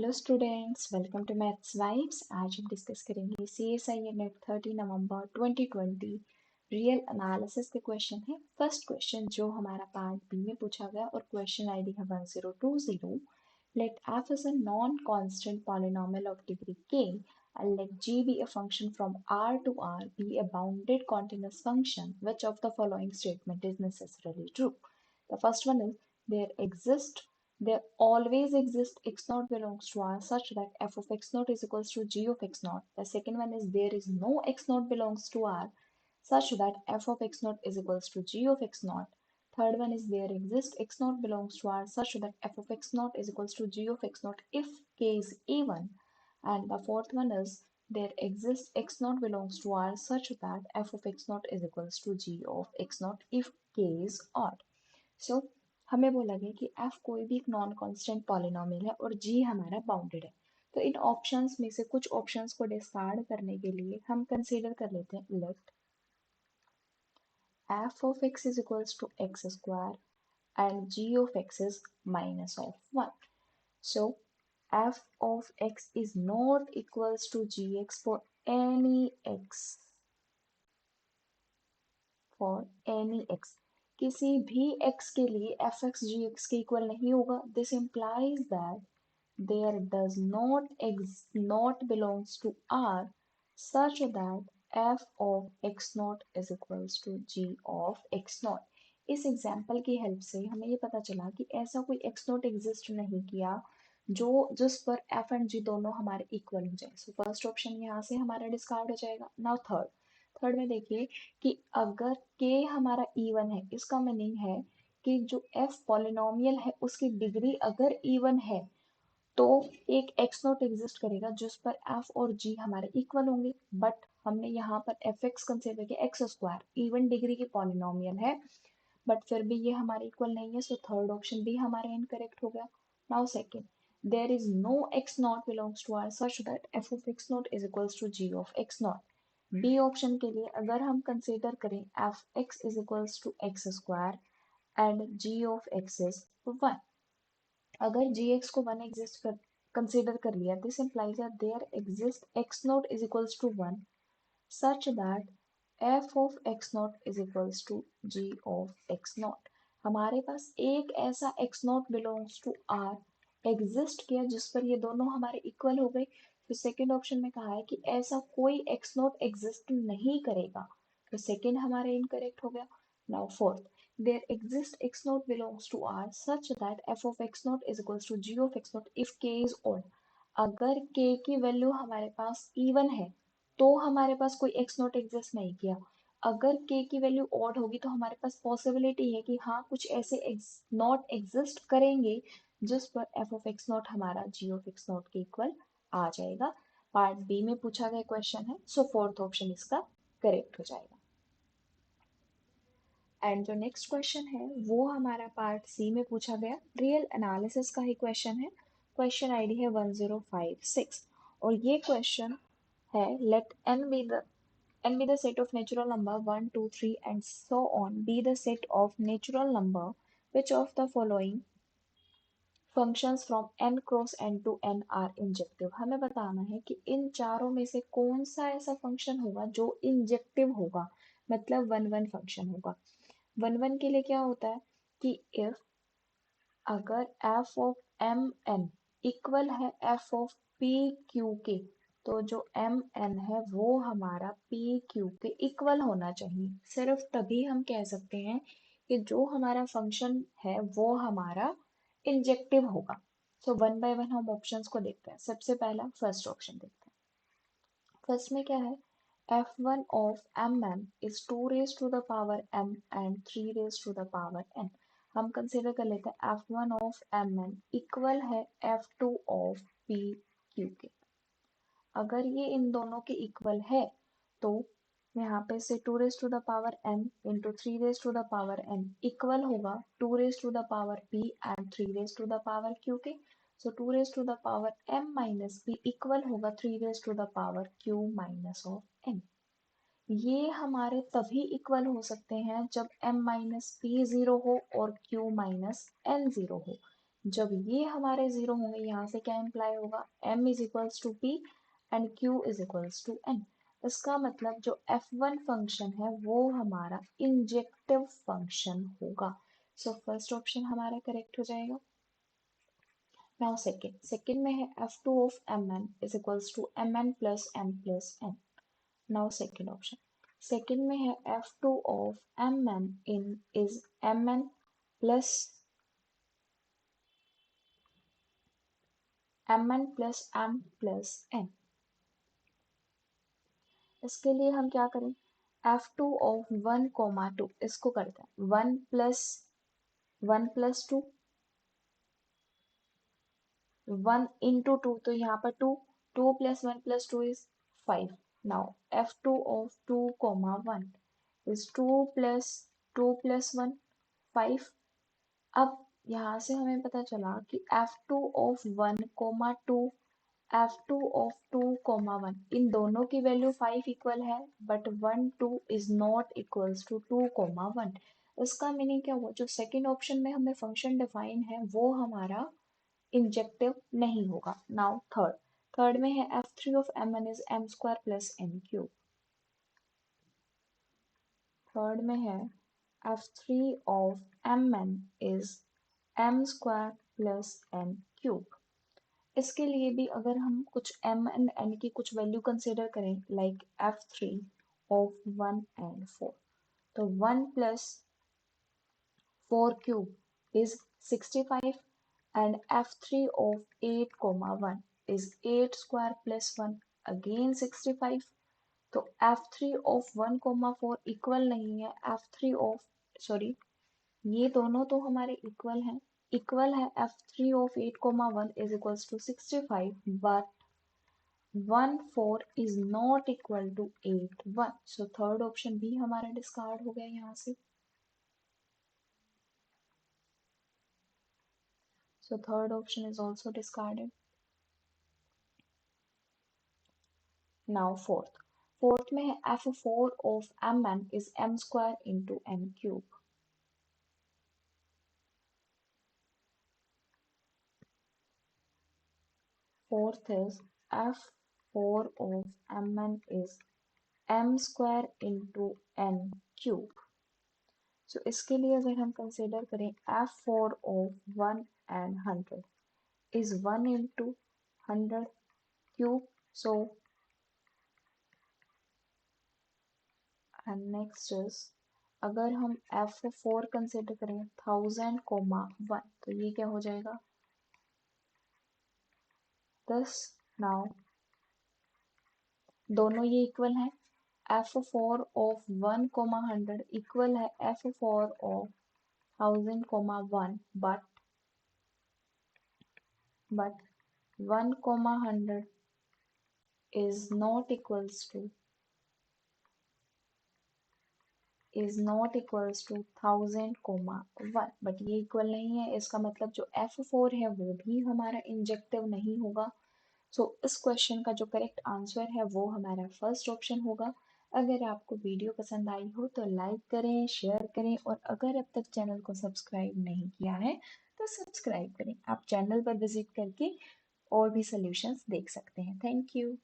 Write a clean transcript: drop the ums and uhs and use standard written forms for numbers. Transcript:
Hello students, welcome to maths vibes. आज हम discuss करेंगे CSIR नेट 30 नवंबर 2020 रियल एनालिसिस के क्वेश्चन है। फर्स्ट क्वेश्चन जो हमारा पार्ट बी में पूछा गया और क्वेश्चन आईडी है 1020। Let f is a non-constant polynomial of degree k and let g be a function from r to r be a bounded continuous function. Which of the following statement is necessarily true? The first one is there always exists x naught belongs to R such that f of x naught is equals to g of x naught. The second one is there is no x naught belongs to R such that f of x naught is equals to g of x naught. Third one is there exists x naught belongs to R such that f of x naught is equals to g of x naught if k is even. And the fourth one is there exists x naught belongs to R such that f of x naught is equals to g of x naught if k is odd. So हमें बोला गया कि f कोई भी एक non constant polynomial है और g हमारा बाउंडेड है। तो इन ऑप्शंस में से कुछ ऑप्शंस को डिस्कार्ड करने के लिए हम कंसीडर कर लेते हैं late f of x is equals to x square and g of x is minus of 1. So f of x is not equals to gx for any x, किसी भी x के लिए fx gx के equal नहीं होगा. This implies that there does not belongs to R such that f of x naught is equals to g of x naught. इस example की help से हमें ये पता चला कि ऐसा कोई x naught एग्जिस्ट नहीं किया जिस पर f एंड g दोनों हमारे इक्वल हो जाए. सो फर्स्ट ऑप्शन यहाँ से हमारा डिस्कार्ड हो जाएगा. नाउ थर्ड में देखिए कि अगर k हमारा इवन है, इसका मीनिंग है कि जो f पॉलिनोमियल है उसकी डिग्री अगर इवन है तो एक x नॉट एग्जिस्ट करेगा जिस पर f और g हमारे इक्वल होंगे. बट हमने यहाँ पर fx कंसिडर किया x स्क्वायर इवन डिग्री की पॉलिनोमियल है बट फिर भी ये हमारे इक्वल नहीं है. सो थर्ड ऑप्शन भी हमारा इनकरेक्ट हो गया. Now second, there is no x not belongs to r such that f of x not is equals to g of x not. B option के लिए अगर हम कंसीडर करें F X is equals to X square and G of X is 1. अगर जी x को 1 exist consider कर लिया, this implies that there exist X not is equals to 1 such that F of X not is equals to G of X not. हमारे पास एक ऐसा X not belongs to R exist किया जिस पर ये दोनों हमारे इक्वल हो गए. तो सेकेंड ऑप्शन में कहा है कि ऐसा कोई एक्स नॉट एग्जिस्ट नहीं करेगा. तो सेकेंड हमारा इनकरेक्ट हो गया. Now fourth, there exists x naught belongs to R such that f of x naught is equals to g of x naught if k is odd. अगर k की value हमारे पास even है तो हमारे पास कोई x naught एग्जिस्ट नहीं किया. अगर k की वैल्यू ऑड होगी तो हमारे पास पॉसिबिलिटी है कि हाँ कुछ ऐसे नॉट एग्जिस्ट करेंगे जिस पर f of x naught हमारा g of x naught के इक्वल आ जाएगा. पार्ट बी में पूछा गया क्वेश्चन है, सो फोर्थ ऑप्शन इसका करेक्ट हो जाएगा. एंड जो नेक्स्ट क्वेश्चन है वो हमारा पार्ट सी में पूछा गया रियल एनालिसिस का ही क्वेश्चन है. क्वेश्चन आईडी है 1056 और ये क्वेश्चन है late n be the set of natural number 1 2 3 and so on be the set of natural number which of the following functions from n cross n to n are injective. हमें बताना है कि इन चारों में से कौन सा ऐसा फंक्शन होगा जो इंजेक्टिव होगा, मतलब वन वन फंक्शन होगा. वन वन के लिए क्या होता है कि इफ अगर f of M N equal है f ऑफ पी क्यू के तो जो एम एन है वो हमारा पी क्यू के इक्वल होना चाहिए. सिर्फ तभी हम कह सकते हैं कि जो हमारा फंक्शन है वो हमारा इंजेक्टिव होगा. सो वन बाय वन हम ऑप्शंस को देखते हैं. सबसे पहला फर्स्ट ऑप्शन देखते हैं. फर्स्ट में क्या है, f1 of mn is 2 raised to the power m and 3 raised to the power n. हम कंसिडर कर लेते हैं f1 of mn इक्वल है f2 of pq के. अगर ये इन दोनों के इक्वल है तो यहाँ पे से 2 raised to the power m into 3 raised to the power n equal होगा 2 raised to the power p and 3 raised to the power q के. So 2 raised to the power m minus p equal होगा 3 raised to the power q minus of n. ये हमारे तभी equal हो सकते हैं जब m माइनस पी जीरो हो और q माइनस n जीरो हो. जब ये हमारे जीरो होंगे, यहाँ से क्या इम्प्लाई होगा, m is equals to p and q is equals to n। इसका मतलब जो f1 फंक्शन है वो हमारा इंजेक्टिव फंक्शन होगा। सो फर्स्ट ऑप्शन हमारा करेक्ट हो जाएगा। नाउ सेकेंड में है f2 of mn is equals to mn plus m plus n। Now second option, second में है f2 ऑफ mn इन is mn plus mn plus m plus n। इसके लिए हम क्या करें, f2 ऑफ 1, 2 इसको करते हैं 1 प्लस 2, 1 into 2 तो यहाँ पर 2, 2 + 1 + 2 is 5। Now f2 of 2, 1 is 2 + 1 5। अब यहाँ से हमें पता चला कि f2 ऑफ 1, 2 f2 ऑफ 2, 1 इन दोनों की वैल्यू 5 इक्वल है, but 1, 2 is not equals to 2, 1। इसका मीनिंग क्या हुआ, जो सेकेंड ऑप्शन में हमें फंक्शन डिफाइन है वो हमारा इंजेक्टिव नहीं होगा। नाउ थर्ड में है f3 of mn is m² plus n³। Third में है f3 of mn is m² plus n³। इसके लिए भी अगर हम कुछ m एंड n की कुछ वैल्यू कंसिडर करें, लाइक f3 ऑफ 1 एंड 4, तो 1 plus 4 cube is 65 and f3 of 8, 1 is 8² plus 1 again 65। तो f3 ऑफ 1, 4 इक्वल नहीं है f3 ऑफ, सॉरी, ये दोनों तो हमारे इक्वल है f3 of 8, 1 is equals to 65, but 1, 4 is not equal to 8, 1। So third option भी हमारा डिस्कार्ड हो गया यहाँ से। So third option is also discarded. Now fourth में है f4 of mn is m² into n³। Fourth is f4 of mn is m² into n³। So इसके लिए अगर हम कंसिडर करें f4 of 1 and 100 is 1 into 100 cube। So and next is, अगर हम f4 consider करें 1000, 1 तो ये क्या हो जाएगा 10। नाउ दोनों ये इक्वल हैं, f4 ऑफ 1, 100 इक्वल है f4 of 1000, 1, but 1, 100 is not equals to 1000, 1, but ये इक्वल नहीं है। इसका मतलब जो f4 है वो भी हमारा इंजेक्टिव नहीं होगा। सो इस क्वेश्चन का जो करेक्ट आंसर है वो हमारा फर्स्ट ऑप्शन होगा। अगर आपको वीडियो पसंद आई हो तो लाइक करें, शेयर करें, और अगर अब तक चैनल को सब्सक्राइब नहीं किया है तो सब्सक्राइब करें। आप चैनल पर विजिट करके और भी सॉल्यूशंस देख सकते हैं। Thank you.